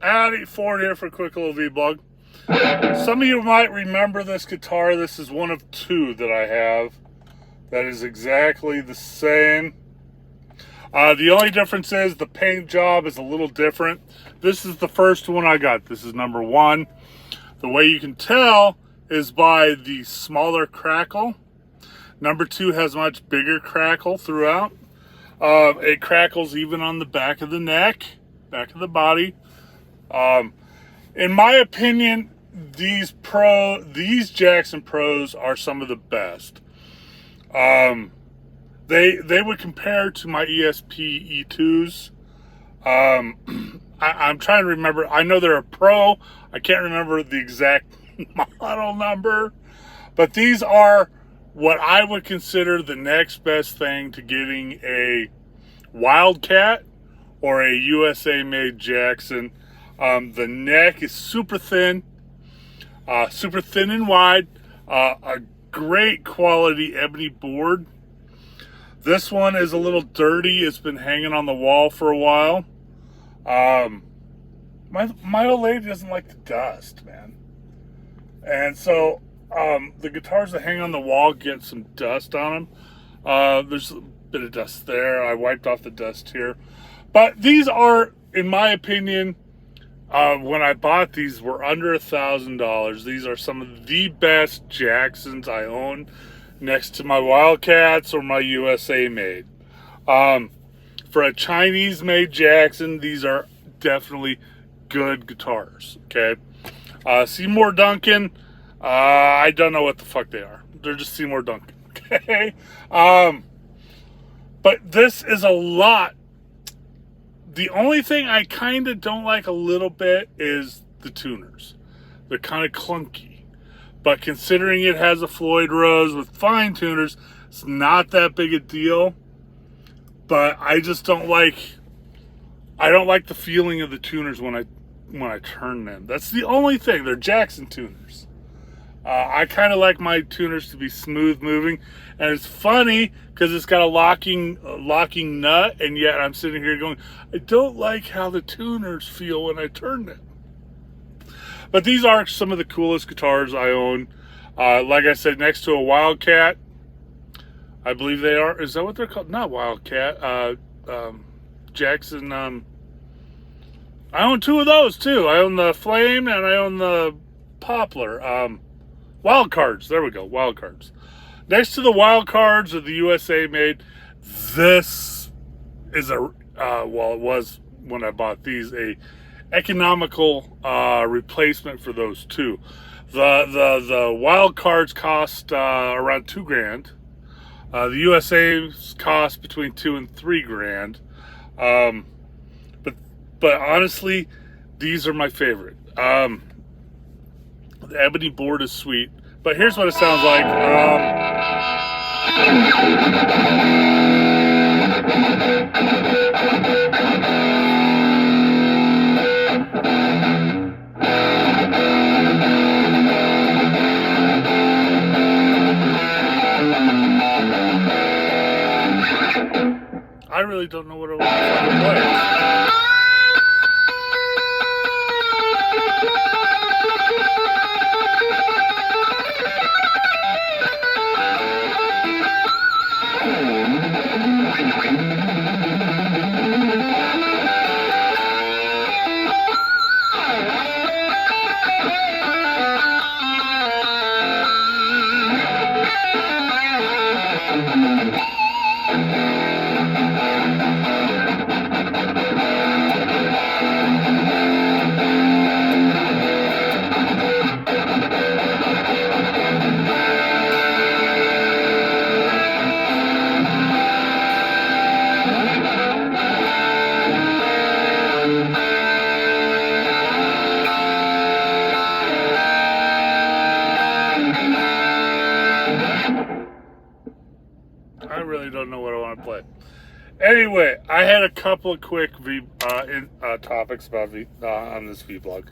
Howdy, Ford here for a quick little Vblog. Some of you might remember this guitar. This is one of two that I have that is exactly the same. The only difference is the paint job is a little different. This is the first one I got. This is number one. The way you can tell is by the smaller crackle. Number two has much bigger crackle throughout. It crackles even on the back of the neck, back of the body. In my opinion, these Jackson Pros are some of the best. They would compare to my ESP E2s. I'm trying to remember. I know they're a Pro. I can't remember the exact model number, but these are what I would consider the next best thing to getting a Wildcat or a USA-made Jackson. The neck is super thin and wide. A great quality ebony board. This one is a little dirty. It's been hanging on the wall for a while. My old lady doesn't like the dust, man. And so the guitars that hang on the wall get some dust on them. There's a bit of dust there. I wiped off the dust here. But these are, in my opinion, when I bought these, were under $1,000. These are some of the best Jacksons I own, next to my Wildcats or my USA made. For a Chinese made Jackson, these are definitely good guitars. Okay, Seymour Duncan, I don't know what the fuck they are. They're just Seymour Duncan. Okay, but this is a lot. The only thing I kind of don't like a little bit is the tuners. They're kind of clunky. But considering it has a Floyd Rose with fine tuners, it's not that big a deal. But I just don't like the feeling of the tuners when I turn them. That's the only thing. They're Jackson tuners. I kind of like my tuners to be smooth moving, and it's funny because it's got a locking nut, and yet I'm sitting here going, I don't like how the tuners feel when I turn them. But these are some of the coolest guitars I own. Like I said, next to a Wildcat, I believe they are. Is that what they're called? Not Wildcat. Jackson. I own two of those too. I own the Flame and I own the Poplar. Wild Cards. There we go. Wild Cards. Next to the Wild Cards of the USA made, this is a well, it was when I bought these, a economical replacement for those two. The Wild Cards cost around $2,000. The USA's cost between $2,000 and $3,000. But honestly, these are my favorite. The ebony board is sweet, but here's what it sounds like. I really don't know what I want to play. I really don't know what I want to play. Anyway, I had a couple of quick topics about on this Vblog.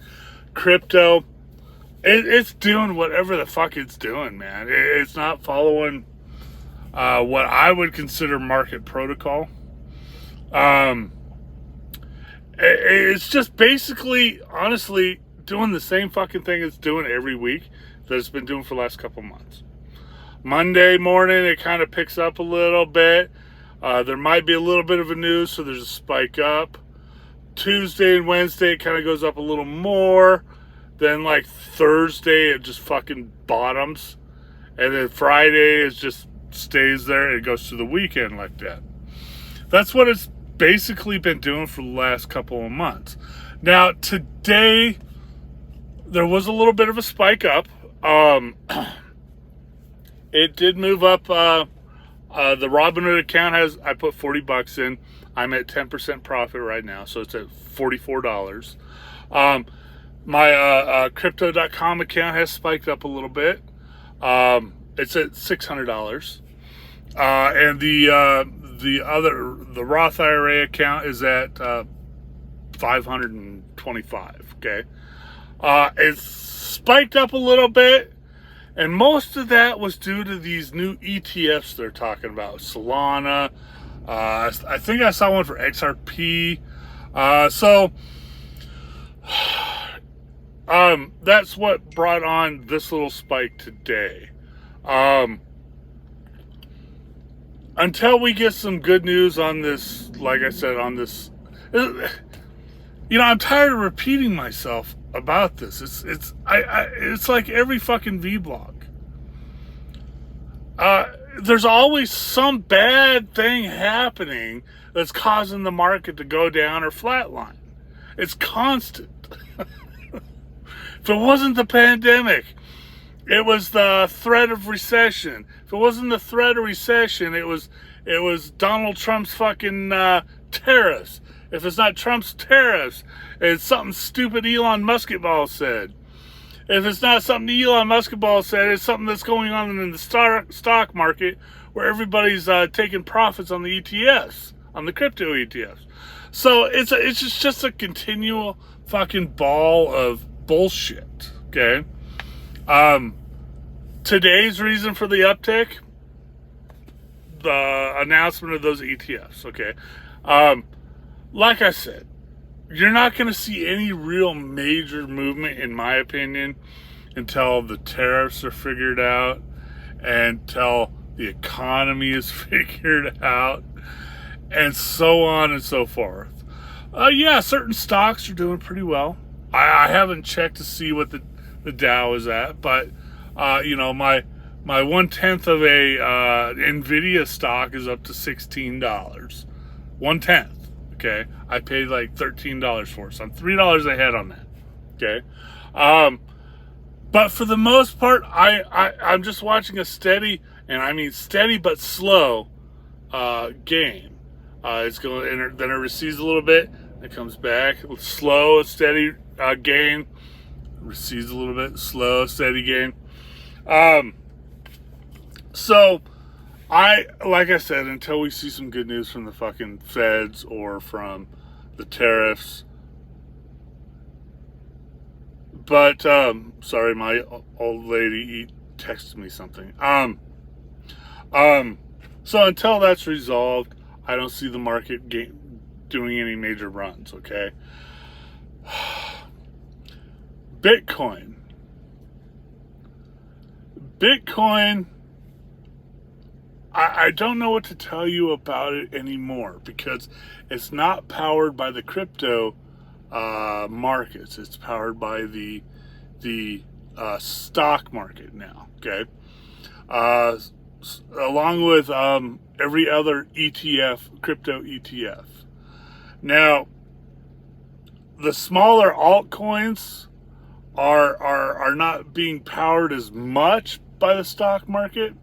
Crypto, it's doing whatever the fuck it's doing, man. It's not following what I would consider market protocol. It's just basically, honestly, doing the same fucking thing it's doing every week that it's been doing for the last couple months. Monday morning, it kind of picks up a little bit. There might be a little bit of a news, so there's a spike up. Tuesday and Wednesday, it kind of goes up a little more. Then, like, Thursday, it just fucking bottoms. And then Friday, it just stays there and it goes to the weekend like that. That's what it's basically been doing for the last couple of months. Now, today, there was a little bit of a spike up. It did move up. The Robinhood account I put $40 in. I'm at 10% profit right now, so it's at $44. My crypto.com account has spiked up a little bit. It's at $600. And the Roth IRA account is at $525. Okay. It's spiked up a little bit. And most of that was due to these new ETFs they're talking about. Solana. I think I saw one for XRP. That's what brought on this little spike today. Until we get some good news on this, like I said, on this, I'm tired of repeating myself about this. It's like every fucking Vblog. There's always some bad thing happening that's causing the market to go down or flatline. It's constant. If it wasn't the pandemic, it was the threat of recession. If it wasn't the threat of recession, it was Donald Trump's fucking tariffs. If it's not Trump's tariffs, it's something stupid Elon Musketball said. If it's not something Elon Musketball said, it's something that's going on in the stock market where everybody's taking profits on the ETFs, on the crypto ETFs. So it's just a continual fucking ball of bullshit. Okay. Today's reason for the uptick, the announcement of those ETFs. Okay. Like I said, you're not going to see any real major movement, in my opinion, until the tariffs are figured out, until the economy is figured out, and so on and so forth. Yeah, certain stocks are doing pretty well. I haven't checked to see what the Dow is at, but my 1/10 of a Nvidia stock is up to $16. 1/10. Okay, I paid like $13 for it, so I'm $3 ahead on that. Okay, but for the most part, I'm just watching a steady, and I mean steady but slow, gain. It's going, then it recedes a little bit, it comes back, slow, steady gain, recedes a little bit, slow, steady gain. So. Like I said, until we see some good news from the fucking feds or from the tariffs. But, sorry, my old lady texted me something. So until that's resolved, I don't see the market doing any major runs, okay? Bitcoin. I don't know what to tell you about it anymore because it's not powered by the crypto markets. It's powered by the stock market now. Okay, along with every other ETF, crypto ETF. Now, the smaller altcoins are not being powered as much by the stock market,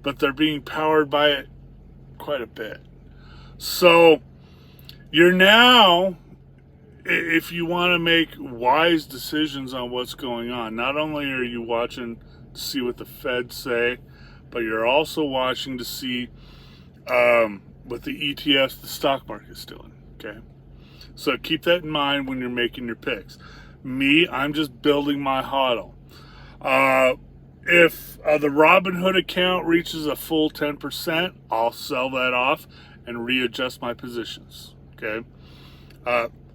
but they're being powered by it quite a bit. So you're now, if you want to make wise decisions on what's going on, not only are you watching to see what the Feds say, but you're also watching to see what the ETFs, the stock market's doing. Okay, so keep that in mind when you're making your picks. Me, I'm just building my hodl. If the Robinhood account reaches a full 10%, I'll sell that off and readjust my positions. Okay.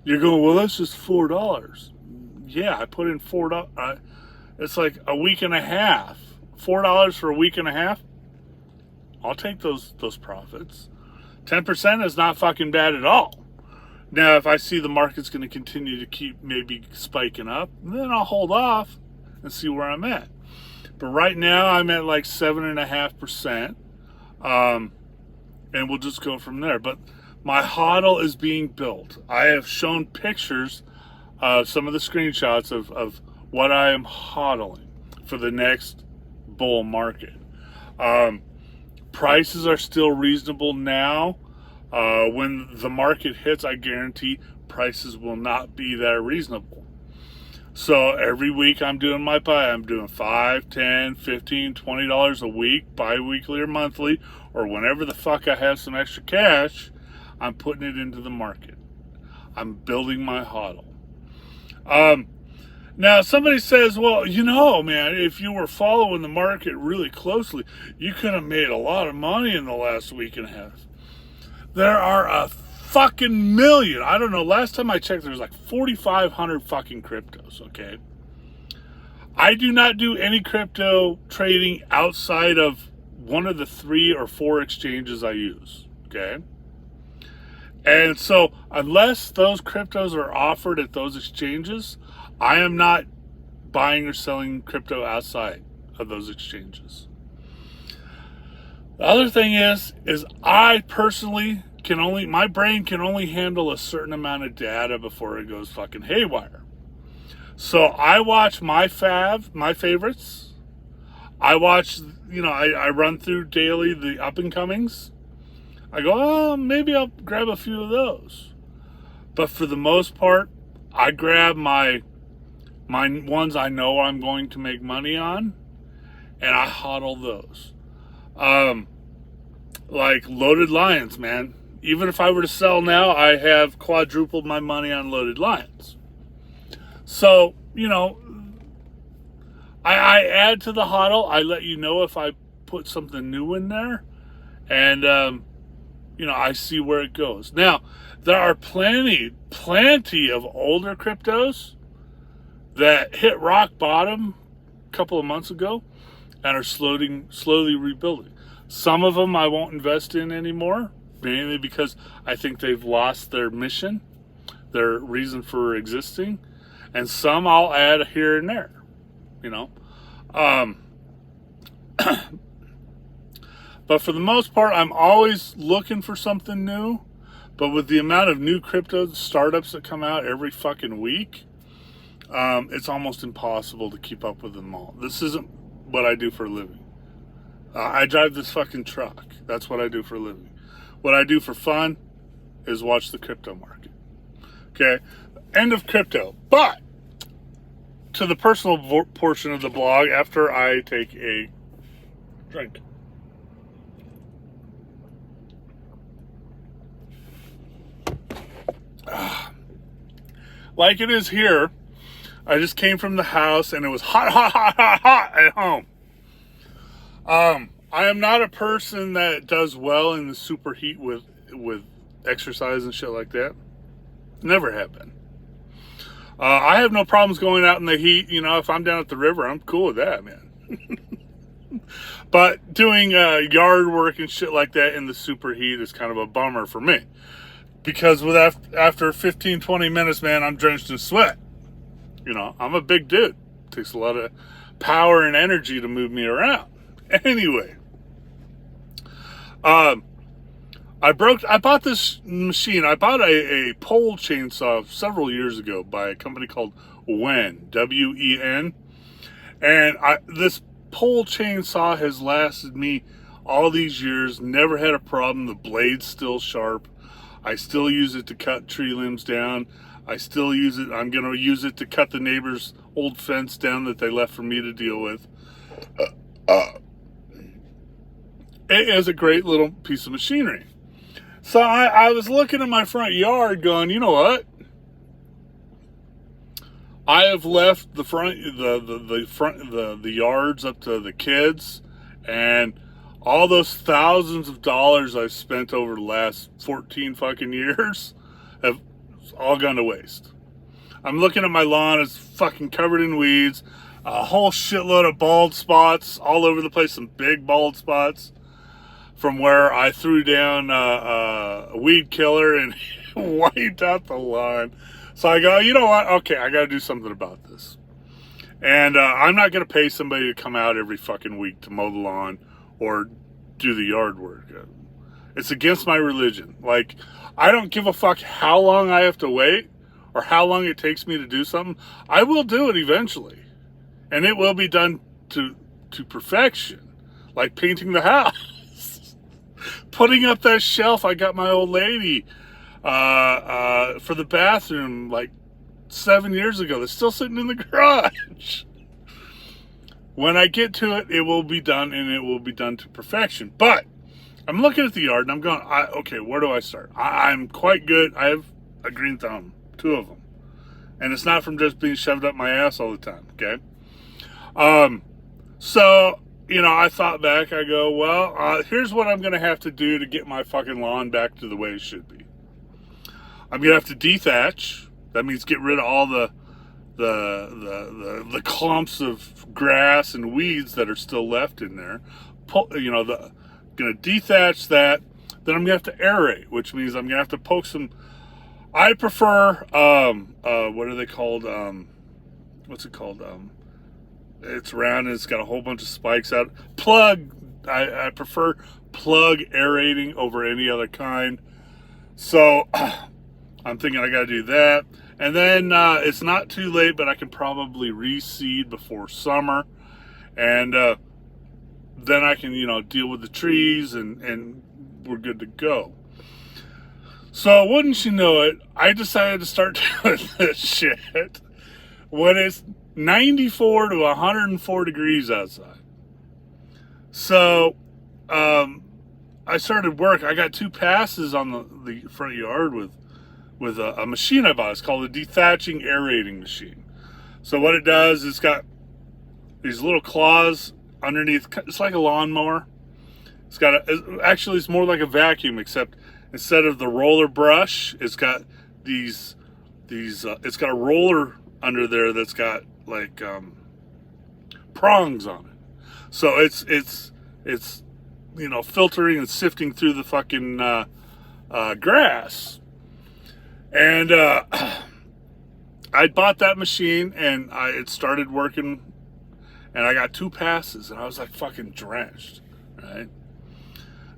You're going, well, that's just $4. Yeah, I put in $4. It's like a week and a half. $4 for a week and a half. I'll take those profits. 10% is not fucking bad at all. Now, if I see the market's going to continue to keep maybe spiking up, then I'll hold off and see where I'm at. But right now, I'm at like 7.5%. And we'll just go from there. But my hodl is being built. I have shown pictures, some of the screenshots of what I am hodling for the next bull market. Prices are still reasonable now. When the market hits, I guarantee prices will not be that reasonable. So every week I'm doing my buy. I'm doing $5, $10, $15, $20 a week, bi-weekly or monthly, or whenever the fuck I have some extra cash, I'm putting it into the market. I'm building my hodl. Now somebody says, well, you know, man, if you were following the market really closely, you could have made a lot of money in the last week and a half. There are a fucking million. I don't know. Last time I checked, there was like 4,500 fucking cryptos, okay? I do not do any crypto trading outside of one of the 3 or 4 exchanges I use, okay? And so unless those cryptos are offered at those exchanges, I am not buying or selling crypto outside of those exchanges. The other thing is I personally my brain can only handle a certain amount of data before it goes fucking haywire. So I watch my favorites. I watch, I run through daily the up and comings. I go, oh, maybe I'll grab a few of those. But for the most part, I grab my ones I know I'm going to make money on, and I hodl those. Like Loaded Lions, man. Even if I were to sell now, I have quadrupled my money on Loaded Lions. So, I add to the hodl. I let you know if I put something new in there. And, I see where it goes. Now, there are plenty of older cryptos that hit rock bottom a couple of months ago and are slowly rebuilding. Some of them I won't invest in anymore, mainly because I think they've lost their mission, their reason for existing. And some I'll add here and there, But for the most part, I'm always looking for something new. But with the amount of new crypto startups that come out every fucking week, it's almost impossible to keep up with them all. This isn't what I do for a living. I drive this fucking truck. That's what I do for a living. What I do for fun is watch the crypto market. Okay? End of crypto. But to the personal portion of the blog after I take a drink. Like it is here, I just came from the house and it was hot at home. I am not a person that does well in the superheat with exercise and shit like that. Never have been. I have no problems going out in the heat. If I'm down at the river, I'm cool with that, man. But doing yard work and shit like that in the superheat is kind of a bummer for me. Because after 15, 20 minutes, man, I'm drenched in sweat. I'm a big dude. It takes a lot of power and energy to move me around. Anyway, I bought this machine. I bought a pole chainsaw several years ago by a company called Wen, W-E-N. And this pole chainsaw has lasted me all these years, never had a problem. The blade's still sharp. I still use it to cut tree limbs down. I still use it. I'm going to use it to cut the neighbor's old fence down that they left for me to deal with. It is a great little piece of machinery. So I was looking at my front yard going, you know what? I have left the yards up to the kids, and all those thousands of dollars I've spent over the last 14 fucking years, all gone to waste. I'm looking at my lawn, it's fucking covered in weeds, a whole shitload of bald spots all over the place, some big bald spots from where I threw down a weed killer and wiped out the lawn. So I go, you know what? Okay, I got to do something about this. And I'm not going to pay somebody to come out every fucking week to mow the lawn or do the yard work. It's against my religion. Like, I don't give a fuck how long I have to wait or how long it takes me to do something. I will do it eventually. And it will be done to perfection. Like painting the house. Putting up that shelf I got my old lady for the bathroom like 7 years ago. That's still sitting in the garage. When I get to it, it will be done, and it will be done to perfection. But I'm looking at the yard, and I'm going, okay, where do I start? I'm quite good. I have a green thumb, 2 of them. And it's not from just being shoved up my ass all the time, okay? So, you know, I thought back. I go, well, here's what I'm going to have to do to get my fucking lawn back to the way it should be. I'm going to have to dethatch. That means get rid of all the clumps of grass and weeds that are still left in there. You know, going to dethatch that. Then I'm going to have to aerate, which means I'm going to have to poke some. I prefer what are they called? What's it called? It's round and it's got a whole bunch of spikes out. Plug. I prefer plug aerating over any other kind. So I'm thinking I got to do that. And then it's not too late, but I can probably reseed before summer. And then I can, you know, deal with the trees and we're good to go. So wouldn't you know it, I decided to start doing this shit when it's 94 to 104 degrees outside. So I started work. I got 2 passes on the front yard with a machine I bought. It's called a dethatching aerating machine. So what it does is it's got these little claws underneath. It's like a lawnmower. It's got actually it's more like a vacuum, except instead of the roller brush, it's got these it's got a roller under there that's got like prongs on it. So it's you know, filtering and sifting through the fucking grass. And I bought that machine and it started working, and I got 2 passes and I was like fucking drenched, right?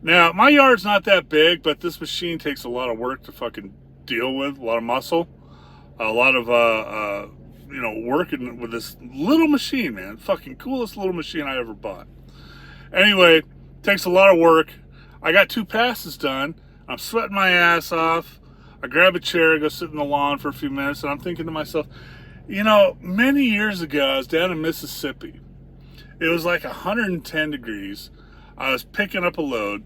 Now, my yard's not that big, but this machine takes a lot of work to fucking deal with, a lot of muscle, a lot of, you know, working with this little machine, man. Fucking coolest little machine I ever bought. Anyway, takes a lot of work. I got 2 passes done. I'm sweating my ass off. I grab a chair, go sit in the lawn for a few minutes, and I'm thinking to myself, you know, many years ago, I was down in Mississippi. It was like 110 degrees. I was picking up a load,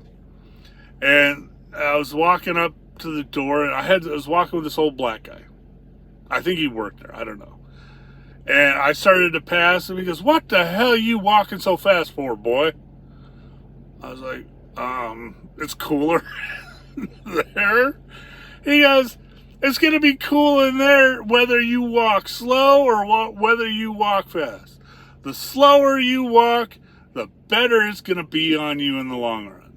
and I was walking up to the door, and I was walking with this old black guy. I think he worked there. I don't know. And I started to pass him. He goes, "What the hell are you walking so fast for, boy?" I was like, it's cooler there. He goes, "It's going to be cool in there whether you walk slow or whether you walk fast. The slower you walk, the better it's going to be on you in the long run."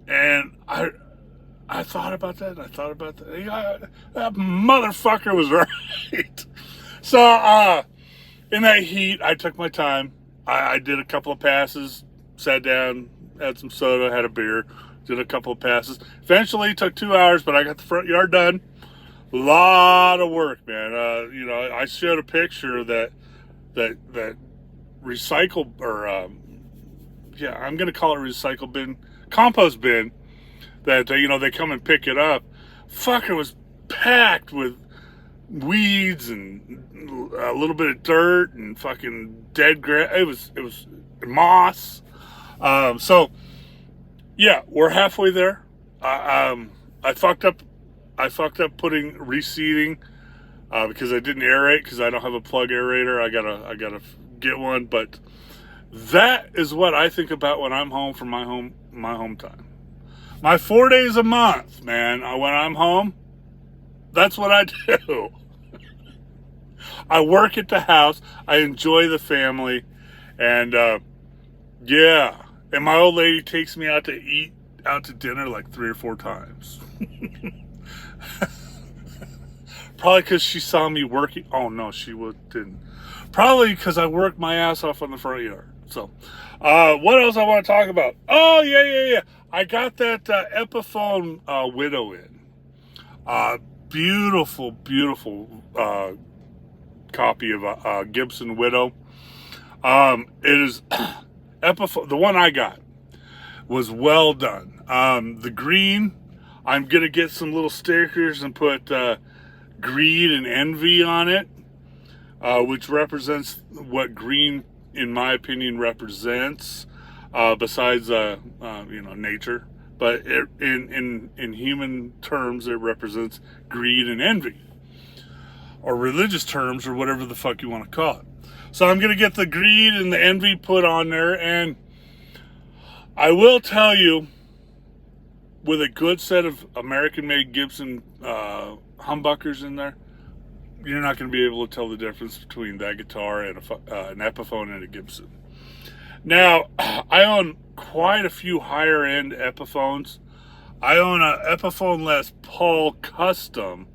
And I thought about that, and I thought about that. Yeah, that motherfucker was right. So, in that heat, I took my time. I did a couple of passes, sat down, had some soda, had a beer, did a couple of passes. Eventually, it took 2 hours, but I got the front yard done. A lot of work, man. You know, I showed a picture that recycle, or yeah, I'm gonna call it recycle bin, compost bin, that you know, they come and pick it up. Fucker was packed with weeds and a little bit of dirt and fucking dead grass. It was moss. So yeah, we're halfway there. I fucked up putting reseeding because I didn't aerate, because I don't have a plug aerator. I gotta get one. But that is what I think about when I'm home from my home time. My 4 days a month, man, when I'm home, that's what I do. I work at the house. I enjoy the family. And, yeah. And my old lady takes me out to dinner like 3 or 4 times. Probably because she saw me working. Oh, no, didn't. Probably because I worked my ass off on the front yard. So, what else I want to talk about? Oh, yeah. I got that Epiphone Widow in. Beautiful copy of Gibson Widow. It is Epiphone. The one I got was well done. The green, I'm gonna get some little stickers and put greed and envy on it, which represents what green, in my opinion, represents. Besides, nature, but in human terms, it represents greed and envy, or religious terms, or whatever the fuck you want to call it. So I'm gonna get the greed and the envy put on there, and I will tell you, with a good set of American-made Gibson humbuckers in there, you're not going to be able to tell the difference between that guitar and an Epiphone and a Gibson. Now, I own quite a few higher-end Epiphones. I own an Epiphone Les Paul Custom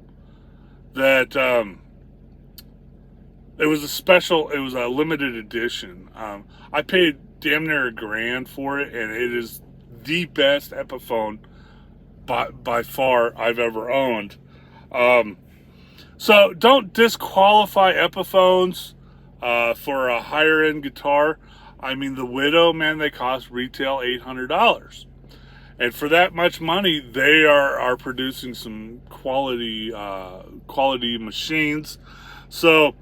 that it was a limited edition. I paid damn near $1,000 for it, and it is the best Epiphone by far I've ever owned. So don't disqualify Epiphones for a higher end guitar. I mean, the Widow, man, they cost retail $800, and for that much money, they are producing some quality machines. So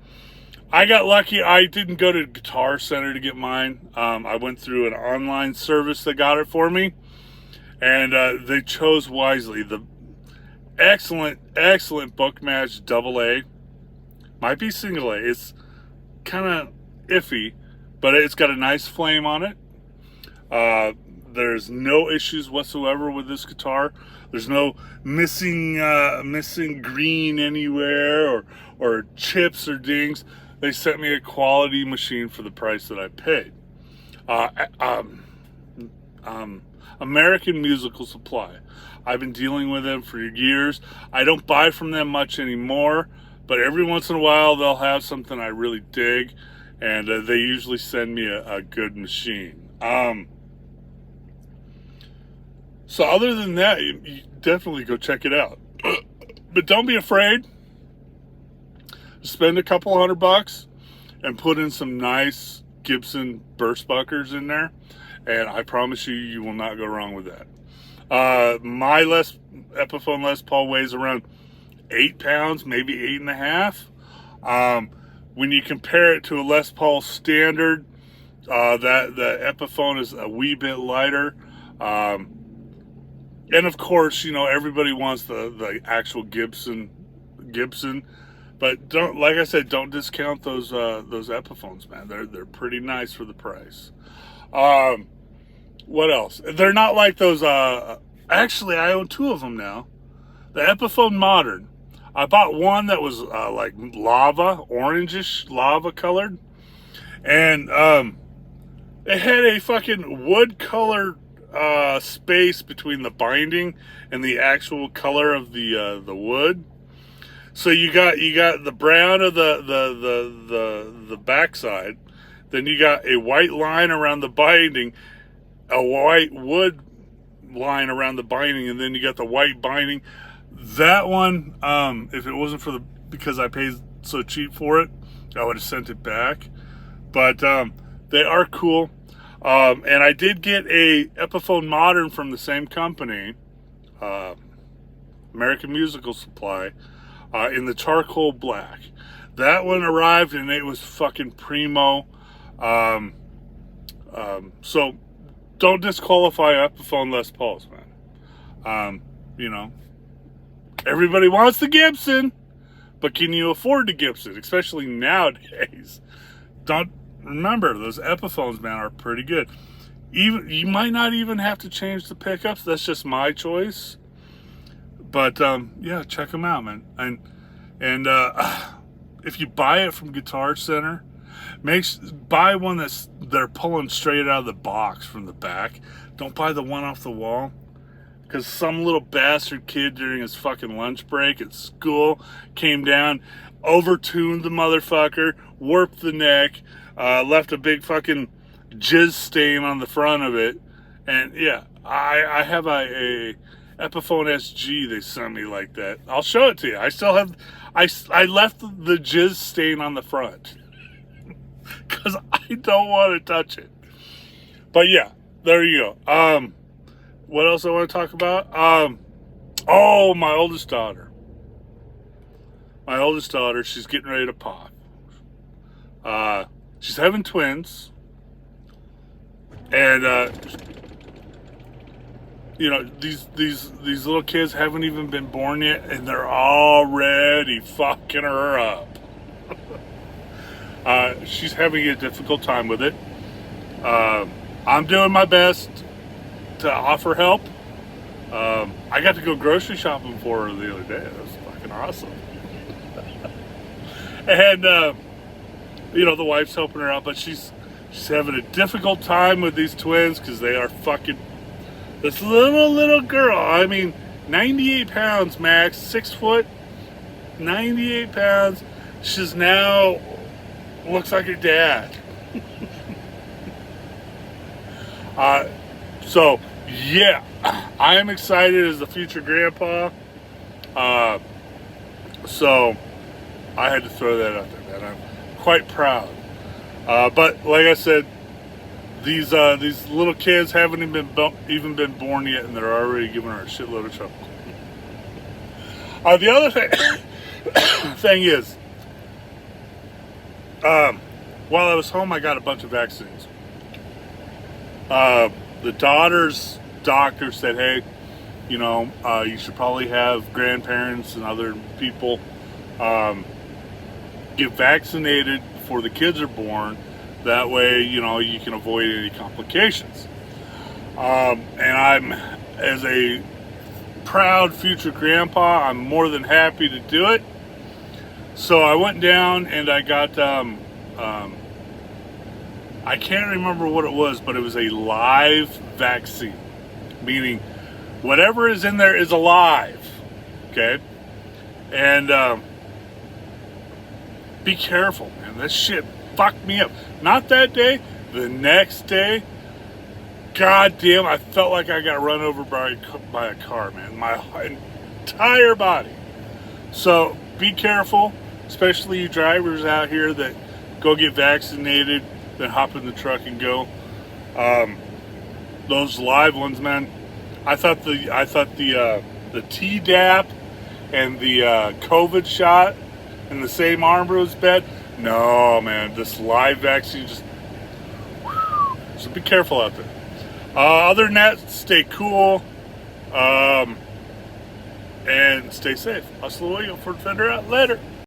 I got lucky. I didn't go to Guitar Center to get mine. I went through an online service that got it for me, and they chose wisely. The excellent book match AA. Might be single A. It's kind of iffy, but it's got a nice flame on it. There's no issues whatsoever with this guitar. There's no missing green anywhere or chips or dings. They sent me a quality machine for the price that I paid. American Musical Supply. I've been dealing with them for years. I don't buy from them much anymore, but every once in a while they'll have something I really dig, and they usually send me a good machine. So other than that, you definitely go check it out. But don't be afraid. Spend a couple $100 and put in some nice Gibson burst buckers in there, and I promise you will not go wrong with that. My Epiphone Les Paul weighs around 8 pounds, maybe 8.5. When you compare it to a Les Paul Standard, that the Epiphone is a wee bit lighter. And of course, everybody wants the actual Gibson, but like I said, don't discount those Epiphones, man. They're pretty nice for the price. What else? They're not like those. Actually, I own 2 of them now. The Epiphone Modern. I bought one that was like orangish lava colored, and it had a fucking wood color space between the binding and the actual color of the wood. So you got the brown of the backside, then you got a white line around the binding, a white wood line around the binding, and then you got the white binding. That one, if it wasn't because I paid so cheap for it, I would have sent it back. But they are cool. And I did get a Epiphone Modern from the same company, American Musical Supply, in the charcoal black. That one arrived and it was fucking primo. So don't disqualify Epiphone Les Pauls, man. Everybody wants the Gibson, but can you afford the Gibson, especially nowadays? Remember, those Epiphones, man, are pretty good. Even you might not even have to change the pickups. That's just my choice. But yeah, check them out, man. And if you buy it from Guitar Center, buy one they're pulling straight out of the box from the back. Don't buy the one off the wall, because some little bastard kid during his fucking lunch break at school came down, overtuned the motherfucker, warped the neck, left a big fucking jizz stain on the front of it. And yeah, I have a Epiphone SG they sent me like that. I'll show it to you. I still have, I left the jizz stain on the front because I don't want to touch it. But yeah, there you go. What else I want to talk about? Oh, my oldest daughter. My oldest daughter, she's getting ready to pop. She's having twins. And, you know, these little kids haven't even been born yet, and they're already fucking her up. She's having a difficult time with it. I'm doing my best to offer help. I got to go grocery shopping for her the other day. That was fucking awesome. And you know, the wife's helping her out, but she's having a difficult time with these twins because they are fucking this little girl. I mean, 98 pounds max, 6 foot, 98 pounds. She's now looks like her dad. So yeah, I am excited as the future grandpa. So I had to throw that out there, man. I'm quite proud. But like I said, these little kids haven't even been born yet, and they're already giving her a shitload of trouble. The other thing is, while I was home, I got a bunch of vaccines. The daughter's doctor said, hey, you know, you should probably have grandparents and other people get vaccinated before the kids are born. That way, you know, you can avoid any complications. And I'm, as a proud future grandpa, I'm more than happy to do it. So I went down and I got, I can't remember what it was, but it was a live vaccine, meaning whatever is in there is alive, okay? And be careful, man. This shit fucked me up. Not that day, the next day, goddamn, I felt like I got run over by a car, man. My entire body. So be careful, especially you drivers out here that go get vaccinated, then hop in the truck and go. Those live ones, man. I thought the Tdap and the COVID shot in the same arm was bad. No, man, this live vaccine just. So be careful out there. Other than that, stay cool, and stay safe. Hasta luego for Defender out later.